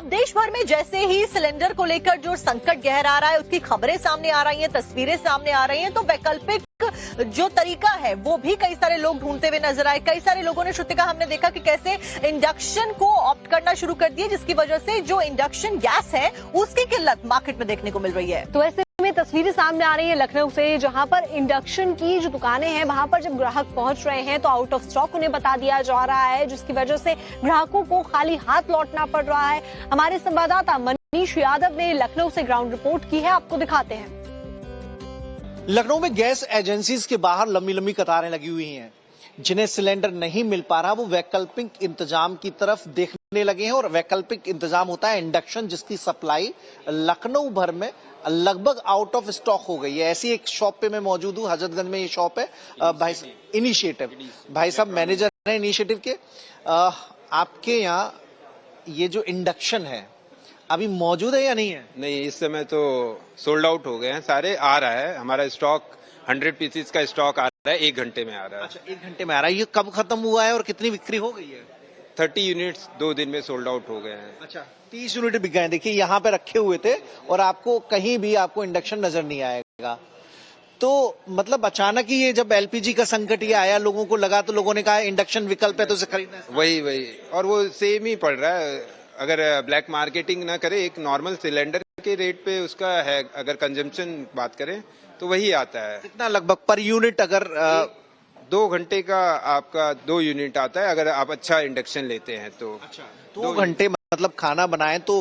अब देश भर में जैसे ही सिलेंडर को लेकर जो संकट गहरा रहा है, उसकी खबरें सामने आ रही हैं, तस्वीरें सामने आ रही हैं, तो वैकल्पिक जो तरीका है वो भी कई सारे लोग ढूंढते हुए नजर आए। कई सारे लोगों ने, श्रुतिका, हमने देखा कि कैसे इंडक्शन को ऑप्ट करना शुरू कर दिया, जिसकी वजह से जो इंडक्शन गैस है उसकी किल्लत मार्केट में देखने को मिल रही है। तो ऐसे में तस्वीरें सामने आ रही है लखनऊ से, जहां पर इंडक्शन की जो दुकानें हैं वहां पर जब ग्राहक पहुंच रहे हैं तो आउट ऑफ स्टॉक उन्हें बता दिया जा रहा है, जिसकी वजह से ग्राहकों को खाली हाथ लौटना पड़ रहा है। हमारे संवाददाता मनीष यादव ने लखनऊ से ग्राउंड रिपोर्ट की है, आपको दिखाते हैं। लखनऊ में गैस एजेंसीज के बाहर लंबी लंबी कतारें लगी हुई हैं। जिन्हें सिलेंडर नहीं मिल पा रहा वो वैकल्पिक इंतजाम की तरफ देखने लगे हैं, और वैकल्पिक इंतजाम होता है इंडक्शन, जिसकी सप्लाई लखनऊ भर में लगभग आउट ऑफ स्टॉक हो गई है। ऐसी एक शॉप पे मैं मौजूद हूँ, हजरतगंज में ये शॉप है। भाई इनिशिएटिव, भाई साहब मैनेजर है इनिशिएटिव के। आपके यहाँ ये जो इंडक्शन है अभी मौजूद है या नहीं है? नहीं, इस समय तो सोल्ड आउट हो गए हैं सारे। आ रहा है हमारा स्टॉक, 100 पीसेस का स्टॉक आ रहा है, 1 घंटे में आ रहा है। अच्छा, 1 घंटे में आ रहा है। ये कब खत्म हुआ है और कितनी बिक्री हो गई है? 30 यूनिट्स 2 दिन में सोल्ड आउट हो गए हैं। अच्छा, 30 यूनिट बिक गए। देखिए यहाँ पे रखे हुए थे और आपको कहीं भी आपको इंडक्शन नजर नहीं आएगा। तो मतलब अचानक ही ये जब एलपीजी का संकट ये आया, लोगों को लगा, तो लोगों ने कहा इंडक्शन विकल्प है तो उसे खरीदना है। वही और वो सेम ही पड़ रहा है। अगर ब्लैक मार्केटिंग ना करे, एक नॉर्मल सिलेंडर के रेट पे उसका है, अगर कंजम्पशन बात करें तो वही आता है। कितना लगभग पर यूनिट? अगर 2 घंटे का आपका 2 यूनिट आता है अगर आप अच्छा इंडक्शन लेते हैं तो। अच्छा, 2 घंटे मतलब खाना बनाएं तो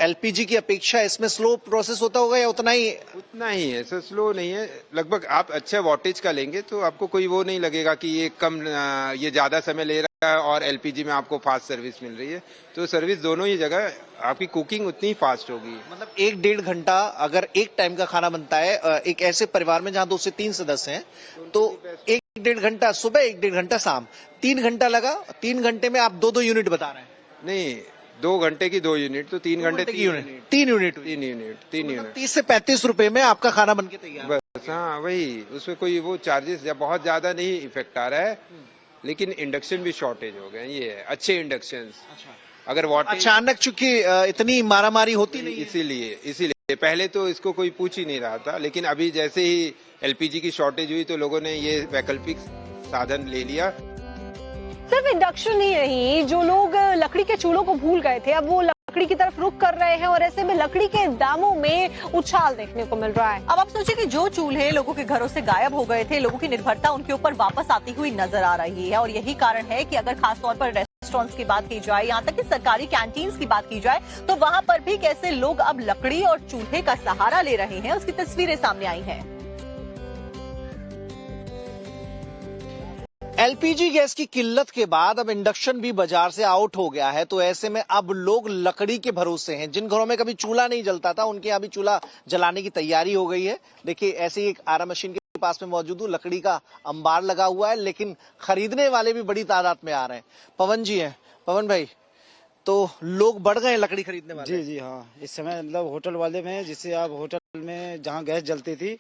एलपीजी की अपेक्षा इसमें स्लो प्रोसेस होता होगा या उतना ही? उतना ही है सर, स्लो नहीं है। लगभग आप अच्छा वॉटेज का लेंगे तो आपको कोई वो नहीं लगेगा कि ये कम, ये ज्यादा समय ले रहा है और एलपीजी में आपको फास्ट सर्विस मिल रही है। तो सर्विस दोनों ही जगह आपकी कुकिंग उतनी ही फास्ट होगी। मतलब 1-1.5 घंटा अगर एक टाइम का खाना बनता है एक ऐसे परिवार में जहाँ 2 से 3 सदस्य हैं, तो 1-1.5 घंटा सुबह, 1-1.5 घंटा शाम, 3 घंटा लगा। 3 घंटे में आप 2-2 यूनिट बता रहे हैं? नहीं, 2 घंटे की 2 यूनिट, तो 3 घंटे की 3 यूनिट। 30 से 35 रुपए में आपका खाना बनके तैयार। बस हाँ, वही। उसमें कोई वो चार्जेस या बहुत ज्यादा नहीं इफेक्ट आ रहा है। लेकिन इंडक्शन भी शॉर्टेज हो गए, ये है अच्छे इंडक्शन। अगर वाटर अचानक चूंकि इतनी मारामारी होती नहीं, इसीलिए पहले तो इसको कोई पूछ ही नहीं रहा था, लेकिन अभी जैसे ही एलपीजी की शॉर्टेज हुई तो लोगों ने ये वैकल्पिक साधन ले लिया। सिर्फ इंडक्शन ही नहीं, जो लोग लकड़ी के चूल्हों को भूल गए थे अब वो लकड़ी की तरफ रुख कर रहे हैं, और ऐसे में लकड़ी के दामों में उछाल देखने को मिल रहा है। अब आप सोचिए कि जो चूल्हे लोगों के घरों से गायब हो गए थे, लोगों की निर्भरता उनके ऊपर वापस आती हुई नजर आ रही है। और यही कारण है कि अगर खास तौर पर रेस्टोरेंट्स की बात की जाए, यहाँ तक कि सरकारी कैंटीन्स की बात की जाए, तो वहाँ पर भी कैसे लोग अब लकड़ी और चूल्हे का सहारा ले रहे हैं, उसकी तस्वीरें सामने आई हैं। एलपीजी गैस की किल्लत के बाद अब इंडक्शन भी बाजार से आउट हो गया है। तो ऐसे में अब लोग लकड़ी के भरोसे हैं। जिन घरों में कभी चूल्हा नहीं जलता था उनके यहाँ भी चूल्हा जलाने की तैयारी हो गई है। देखिए ऐसे ही एक आरा मशीन के पास में मौजूद हूँ, लकड़ी का अंबार लगा हुआ है, लेकिन खरीदने वाले भी बड़ी तादाद में आ रहे हैं। पवन जी हैं। पवन भाई, तो लोग बढ़ गए लकड़ी खरीदने वाले? जी हाँ, इस समय मतलब होटल वाले में, जिससे आप होटल में जहाँ गैस जलती थी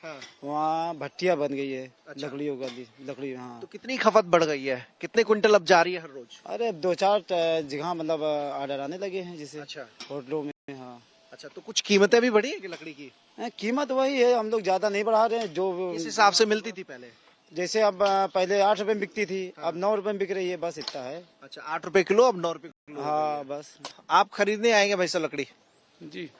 वहाँ भट्टियाँ बन गई है। अच्छा। लकड़ियों का लकड़ी। हाँ, तो कितनी खपत बढ़ गई है? कितने क्विंटल अब जा रही है हर रोज? अरे 2-4 जगह मतलब ऑर्डर आने लगे हैं जिसे। अच्छा, होटलों में। हाँ। अच्छा, तो कुछ कीमतें भी बढ़ी है कि लकड़ी की? कीमत वही है, हम लोग ज्यादा नहीं बढ़ा रहे हैं। जो इस हिसाब से मिलती थी पहले, जैसे अब पहले 8 रुपए में बिकती थी, अब 9 रुपए में बिक रही है, बस इतना है। अच्छा, 8 रुपए किलो, अब 9 रुपए किलो। हाँ बस। आप खरीदने आएंगे भाई साहब लकड़ी? जी।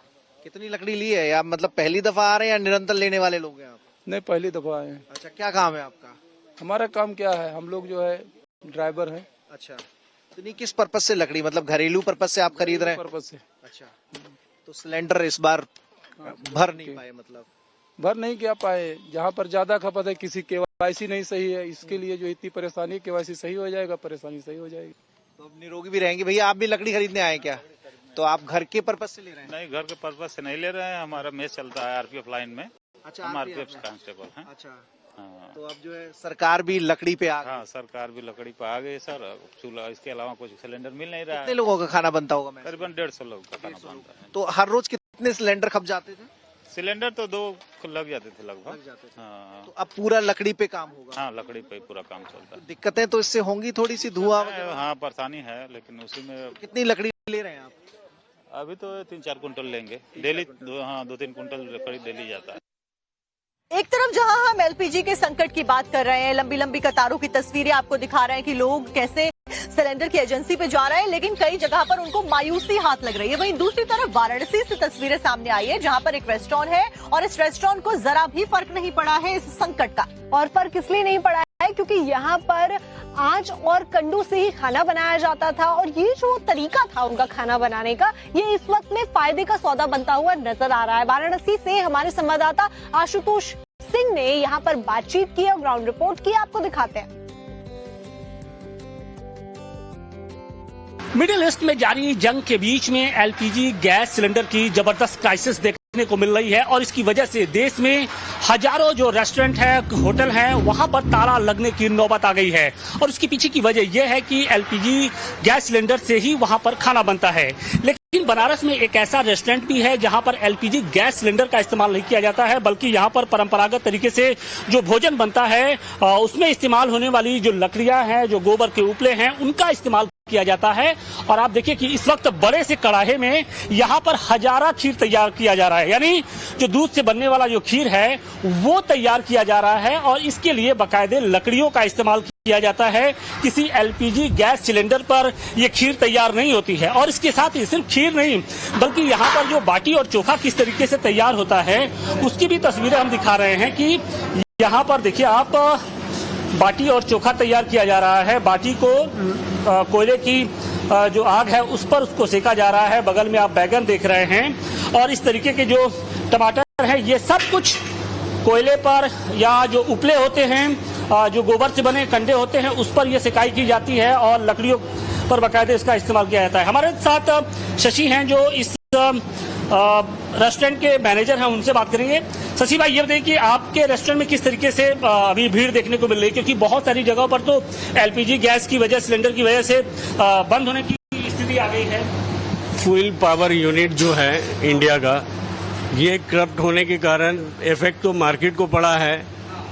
कितनी लकड़ी ली है? आप मतलब पहली दफा आ रहे हैं या निरंतर लेने वाले लोग हैं आप? नहीं, पहली दफा आए हैं। अच्छा, क्या काम है आपका? हमारा काम क्या है, हम लोग जो है ड्राइवर हैं। अच्छा, तो नहीं, किस पर्पज से लकड़ी, मतलब घरेलू पर्पज से आप खरीद रहे हैं? पर्पज से। अच्छा, तो सिलेंडर इस बार भर नहीं पाए? मतलब भर नहीं किया पाए। जहाँ पर ज्यादा खपत है, किसी केवाईसी नहीं सही है, इसके लिए जो इतनी परेशानी है, केवाईसी सही हो जाएगा, परेशानी सही हो जाएगी तो अब निरोगी भी रहेंगे। भैया आप भी लकड़ी खरीदने आए क्या? तो आप घर के पर्पज से ले रहे हैं? नहीं, घर के पर्पज से नहीं ले रहे हैं। हमारा मेस चलता है आरपीएफ लाइन में। अच्छा, हम आरपीएफ कांस्टेबल हैं। अच्छा, हाँ। तो अब जो है सरकार भी लकड़ी पे आ गई। हाँ, सरकार भी लकड़ी पे आ गई सर। चूल्हा, इसके अलावा कुछ सिलेंडर मिल नहीं रहा है। कितने लोगों का खाना बनता होगा? करीबन 150 लोग का खाना बनता है। तो हर रोज कितने सिलेंडर खप जाते थे? सिलेंडर तो 2 लग जाते थे लगभग। हाँ। तो अब पूरा लकड़ी पे काम होगा? हाँ, लकड़ी पे पूरा काम चलता है। दिक्कतें तो इससे होंगी थोड़ी सी, धुआं? हाँ, परेशानी है, लेकिन उसी में। कितनी लकड़ी ले रहे हैं आप? अभी तो 3-4 कुंटल लेंगे डेली। हाँ, 2-3 कुंटल करीब डेली जाता है। एक तरफ जहां हम एलपीजी के संकट की बात कर रहे हैं, लंबी लंबी कतारों की तस्वीरें आपको दिखा रहे हैं कि लोग कैसे सिलेंडर की एजेंसी पे जा रहे हैं, लेकिन कई जगह पर उनको मायूसी हाथ लग रही है। वहीं दूसरी तरफ वाराणसी से तस्वीरें सामने आई है, जहां पर एक रेस्टोरेंट है और इस रेस्टोरेंट को जरा भी फर्क नहीं पड़ा है इस संकट का। और फर्क इसलिए नहीं पड़ा है क्योंकि यहाँ पर आंच और कंडू से ही खाना बनाया जाता था, और ये जो तरीका था उनका खाना बनाने का, ये इस वक्त में फायदे का सौदा बनता हुआ नजर आ रहा है। वाराणसी से हमारे संवाददाता आशुतोष सिंह ने यहाँ पर बातचीत की और ग्राउंड रिपोर्ट की, आपको दिखाते हैं। मिडिल ईस्ट में जारी जंग के बीच में एलपीजी गैस सिलेंडर की जबरदस्त क्राइसिस देखने को मिल रही है, और इसकी वजह से देश में हजारों जो रेस्टोरेंट है, होटल है, वहां पर ताला लगने की नौबत आ गई है। और उसके पीछे की वजह यह है कि एलपीजी गैस सिलेंडर से ही वहां पर खाना बनता है। लेकिन बनारस में एक ऐसा रेस्टोरेंट भी है जहां पर एलपीजी गैस सिलेंडर का इस्तेमाल नहीं किया जाता है, बल्कि यहां पर परंपरागत तरीके से जो भोजन बनता है उसमें इस्तेमाल होने वाली जो लकड़ियां हैं, जो गोबर के उपले हैं, उनका इस्तेमाल किया जाता है। और आप देखिए कि इस वक्त बड़े से कड़ाहे में यहाँ पर हजारा खीर तैयार किया जा रहा है, यानी जो दूध से बनने वाला जो खीर है वो तैयार किया जा रहा है, और इसके लिए बाकायदे लकड़ियों का इस्तेमाल किया जाता है। किसी एलपीजी गैस सिलेंडर पर ये खीर तैयार नहीं होती है। और इसके साथ ही सिर्फ खीर नहीं, बल्कि यहाँ पर जो बाटी और चोखा किस तरीके से तैयार होता है उसकी भी तस्वीरें हम दिखा रहे हैं कि यहाँ पर देखिए आप, बाटी और चोखा तैयार किया जा रहा है। बाटी को कोयले की जो आग है उस पर उसको सेका जा रहा है। बगल में आप बैगन देख रहे हैं, और इस तरीके के जो टमाटर है ये सब कुछ कोयले पर या जो उपले होते हैं, जो गोबर से बने कंडे होते हैं, उस पर यह सिकाई की जाती है और लकड़ियों पर बाकायदे इसका इस्तेमाल किया जाता है। हमारे साथ शशि हैं जो इस रेस्टोरेंट के मैनेजर हैं, उनसे बात करेंगे। शशि भाई, ये बताइए कि आपके रेस्टोरेंट में किस तरीके से अभी भीड़ देखने को मिल रही है, क्योंकि बहुत सारी जगहों पर तो एलपीजी गैस की वजह, सिलेंडर की वजह से बंद होने की स्थिति आ गई है। फ्यूल पावर यूनिट जो है इंडिया का, ये करप्ट होने के कारण इफेक्ट तो मार्केट को पड़ा है,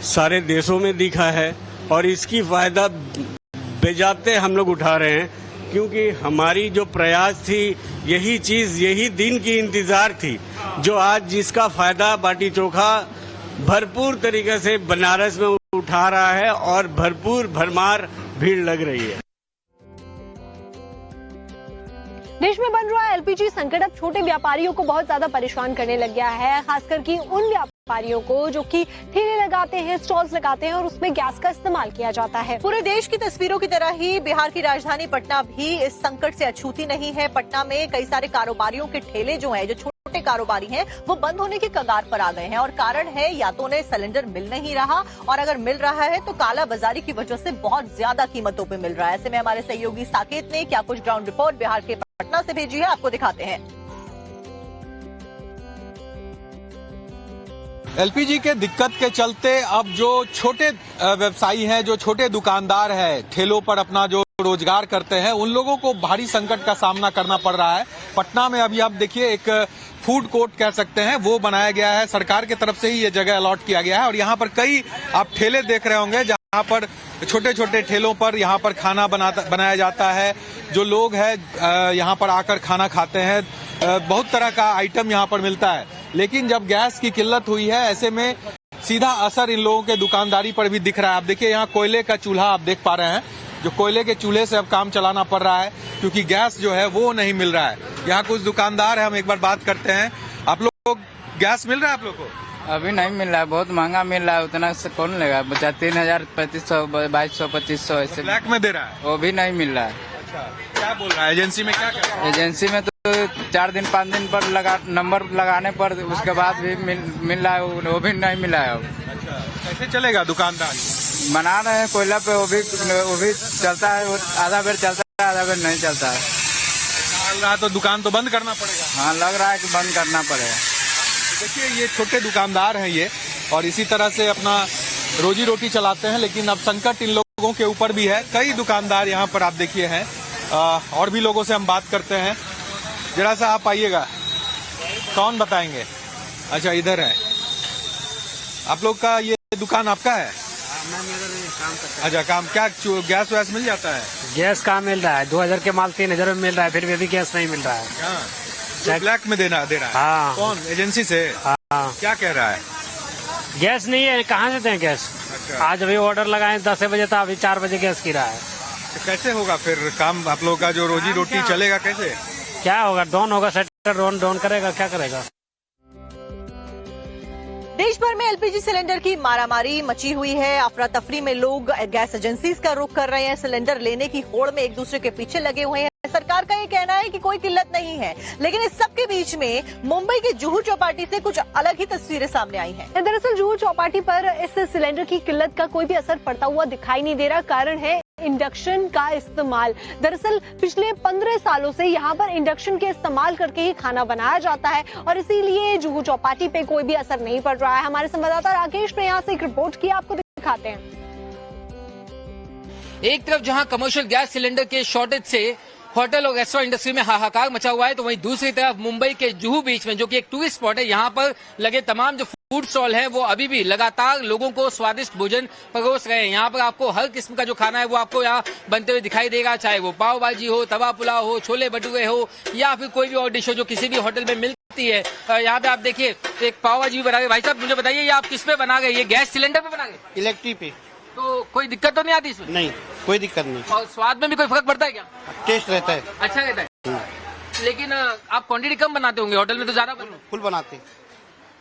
सारे देशों में दिखा है, और इसकी फायदा बेजाते हम लोग उठा रहे हैं, क्योंकि हमारी जो प्रयास थी, यही चीज, यही दिन की इंतजार थी, जो आज जिसका फायदा बाटी चोखा भरपूर तरीके से बनारस में उठा रहा है और भरपूर भरमार भीड़ लग रही है। देश में बन रहा एलपीजी संकट अब छोटे व्यापारियों को बहुत ज्यादा परेशान करने लग गया है, खासकर कि उन व्यापारियों को जो कि ठेले लगाते हैं, स्टॉल्स लगाते हैं और उसमें गैस का इस्तेमाल किया जाता है। पूरे देश की तस्वीरों की तरह ही बिहार की राजधानी पटना भी इस संकट से अछूती नहीं है। पटना में कई सारे कारोबारियों के ठेले जो हैं, जो छोटे कारोबारी हैं, वो बंद होने की कगार पर आ गए हैं, और कारण है या तो उन्हें सिलेंडर मिल नहीं रहा, और अगर मिल रहा है तो काला बाजारी की वजह से बहुत ज्यादा कीमतों पे मिल रहा है। ऐसे में हमारे सहयोगी साकेत ने क्या कुछ ग्राउंड रिपोर्ट बिहार के पटना से भेजी है, आपको दिखाते हैं। एलपीजी के दिक्कत के चलते अब जो छोटे व्यवसायी हैं, जो छोटे दुकानदार हैं, ठेलों पर अपना जो रोजगार करते हैं, उन लोगों को भारी संकट का सामना करना पड़ रहा है। पटना में अभी आप देखिए एक फूड कोर्ट कह सकते हैं, वो बनाया गया है, सरकार की तरफ से ही ये जगह अलॉट किया गया है, और यहाँ पर कई आप ठेले देख रहे होंगे जहाँ पर छोटे छोटे ठेलों पर यहाँ पर खाना बनाया जाता है। जो लोग हैं यहाँ पर आकर खाना खाते हैं, बहुत तरह का आइटम यहाँ पर मिलता है। लेकिन जब गैस की किल्लत हुई है, ऐसे में सीधा असर इन लोगों के दुकानदारी पर भी दिख रहा है। आप देखिए यहाँ कोयले का चूल्हा आप देख पा रहे हैं, जो कोयले के चूल्हे से अब काम चलाना पड़ रहा है, क्योंकि गैस जो है वो नहीं मिल रहा है। यहाँ कुछ दुकानदार है, हम एक बार बात करते हैं। आप लोग गैस मिल रहा है आप लोग को? अभी नहीं मिल रहा है, बहुत महंगा मिल रहा है, उतना से कौन लेगा? 3000, 3500, 2200, 2500 ऐसे ब्लैक में दे रहा है, वो भी नहीं मिल रहा है। अच्छा, क्या बोल रहा है एजेंसी में? क्या कर रहा है एजेंसी में? तो 4 दिन 5 दिन पर नंबर लगाने पर उसके बाद भी मिल रहा है, वो भी नहीं मिला है। अच्छा, कैसे चलेगा दुकानदार? बना रहे हैं कोयला पे, वो भी चलता है, आधा बेर चलता है, आधा बेर नहीं चलता है। लग रहा तो दुकान तो बंद करना पड़ेगा। हाँ, लग रहा है कि बंद करना पड़ेगा। देखिए ये छोटे दुकानदार हैं ये, और इसी तरह से अपना रोजी रोटी चलाते हैं, लेकिन अब संकट इन लोगों के ऊपर भी है। कई दुकानदार यहाँ पर आप देखिए हैं, और भी लोगों से हम बात करते हैं। जरा सा आप आइएगा, कौन बताएंगे? अच्छा, इधर है आप लोग का, ये दुकान आपका है? काम करता है। अच्छा, काम क्या गैस वैस मिल जाता है? गैस कहाँ मिल रहा है? 2000 के माल 3000 में मिल रहा है, फिर भी अभी गैस नहीं मिल रहा है। ब्लैक में दे रहा है। हाँ। कौन? एजेंसी से? हाँ। क्या कह रहा है? गैस नहीं है, कहाँ से दें गैस? अच्छा। आज अभी ऑर्डर लगाए 10 बजे था, अभी 4 बजे गैस गिरा है। तो कैसे होगा फिर काम? आप लोगों का जो रोजी रोटी चलेगा कैसे? क्या होगा? डाउन होगा, सेक्टर डाउन करेगा, क्या करेगा? देश भर में एलपीजी सिलेंडर की मारामारी मची हुई है। अफरा तफरी में लोग गैस एजेंसीज का रुख कर रहे हैं। सिलेंडर लेने की होड़ में एक दूसरे के पीछे लगे हुए हैं। सरकार का ये कहना है कि कोई किल्लत नहीं है, लेकिन इस सब के बीच में मुंबई की जुहू चौपाटी से कुछ अलग ही तस्वीरें सामने आई हैं। दरअसल जुहू चौपाटी पर इस सिलेंडर की किल्लत का कोई भी असर पड़ता हुआ दिखाई नहीं दे रहा। कारण है इंडक्शन का इस्तेमाल। दरअसल पिछले 15 सालों से यहाँ पर इंडक्शन के इस्तेमाल करके ही खाना बनाया जाता है और इसीलिए जुहू चौपाटी पे कोई भी असर नहीं पड़ रहा है। हमारे संवाददाता राकेश ने यहाँ से एक रिपोर्ट की, आपको दिखाते हैं। एक तरफ जहां कमर्शियल गैस सिलेंडर के शॉर्टेज से होटल और रेस्टोरेंट इंडस्ट्री में हाहाकार मचा हुआ है, तो वहीं दूसरी तरफ मुंबई के जुहू बीच में, जो कि एक टूरिस्ट स्पॉट है, यहाँ पर लगे तमाम जो फूड स्टॉल हैं वो अभी भी लगातार लोगों को स्वादिष्ट भोजन परोस रहे हैं। यहाँ पर आपको हर किस्म का जो खाना है वो आपको यहाँ बनते हुए दिखाई देगा, चाहे वो पाव भाजी हो, तवा पुलाव हो, छोले भटूरे हो या फिर कोई भी और डिश हो जो किसी भी होटल में मिलती है। यहाँ पे आप देखिए एक पाव भाजी भी बना गए। भाई साहब मुझे बताइए, ये आप किस पे बना गए? ये गैस सिलेंडर पे बना गए? इलेक्ट्रिक पे। तो कोई दिक्कत तो नहीं आती इसमें? नहीं, कोई दिक्कत नहीं। और स्वाद में भी कोई फर्क पड़ता है क्या? टेस्ट रहता है, अच्छा रहता है। लेकिन आप क्वांटिटी कम बनाते होंगे, होटल में तो ज्यादा फुल बनाते हैं।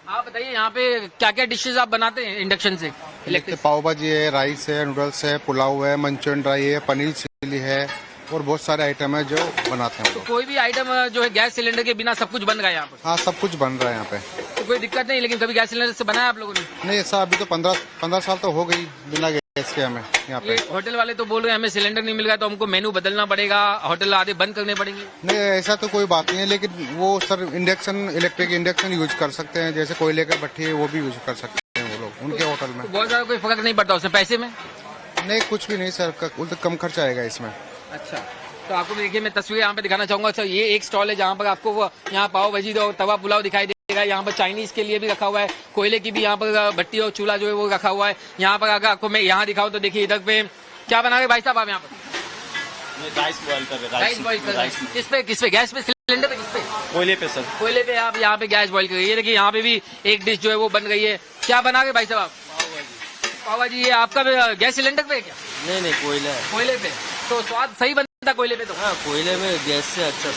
आप बताइए यहाँ पे क्या क्या डिशेज आप बनाते हैं इंडक्शन से? इलेक्ट्रिक पाव भाजी है, राइस है, नूडल्स है, पुलाव है, मंचूरियन ड्राई है, पनीर चिली है और बहुत सारे आइटम है जो बनाते हैं। तो कोई भी आइटम जो है गैस सिलेंडर के बिना सब कुछ बन गया यहाँ पर? हाँ, सब कुछ बन रहा है यहाँ पे। तो कोई दिक्कत नहीं, लेकिन कभी गैस सिलेंडर से बनाया आप लोगों ने? नहीं, ऐसा अभी तो 15 साल तो हो गई बिना गैस के हमें यहाँ पे। ये होटल वाले तो बोल रहे हैं हमें सिलेंडर नहीं मिल रहा तो हमको मेनू बदलना पड़ेगा, होटल आधे बंद करने पड़ेंगे। नहीं, ऐसा तो कोई बात नहीं है, लेकिन वो सर इलेक्ट्रिक इंडक्शन यूज कर सकते हैं, जैसे कोयले का भट्टी है वो भी यूज कर सकते हैं वो लोग उनके होटल में। बहुत ज्यादा कोई फर्क नहीं पड़ता उसमें पैसे में? नहीं, कुछ भी नहीं सर, कम खर्च आएगा इसमें। अच्छा, तो आपको देखिए मैं तस्वीर यहाँ पे दिखाना चाहूंगा। सर ये एक स्टॉल है जहाँ पर आपको वो यहाँ पाव भाजी और तवा पुलाव दिखाई देगा। यहाँ पर चाइनीज के लिए भी रखा हुआ है, कोयले की भी यहाँ पर भट्टी और चूल्हा जो है वो रखा हुआ है। यहाँ पर अगर आपको मैं यहाँ दिखाऊं तो देखिए इधर पे क्या बना रहे भाई साहब आप यहाँ पर? राइस बॉयल कर रहे हैं। राइस बॉयल कर रहे हैं। किस पे? गैस पे, सिलेंडर पे, किस पे? कोयले पे सर। कोयले पे आप यहाँ पे गैस बॉयल कर रही है। देखिए यहाँ पे भी एक डिश जो है वो बन गई है। क्या बना रहे भाई साहब आप? पाव भाजी। ये आपका गैस सिलेंडर पे है क्या? नहीं, कोयला है। कोयले पे तो स्वाद सही बनता कोयले पे तो? हाँ, कोयले में गैस से अच्छा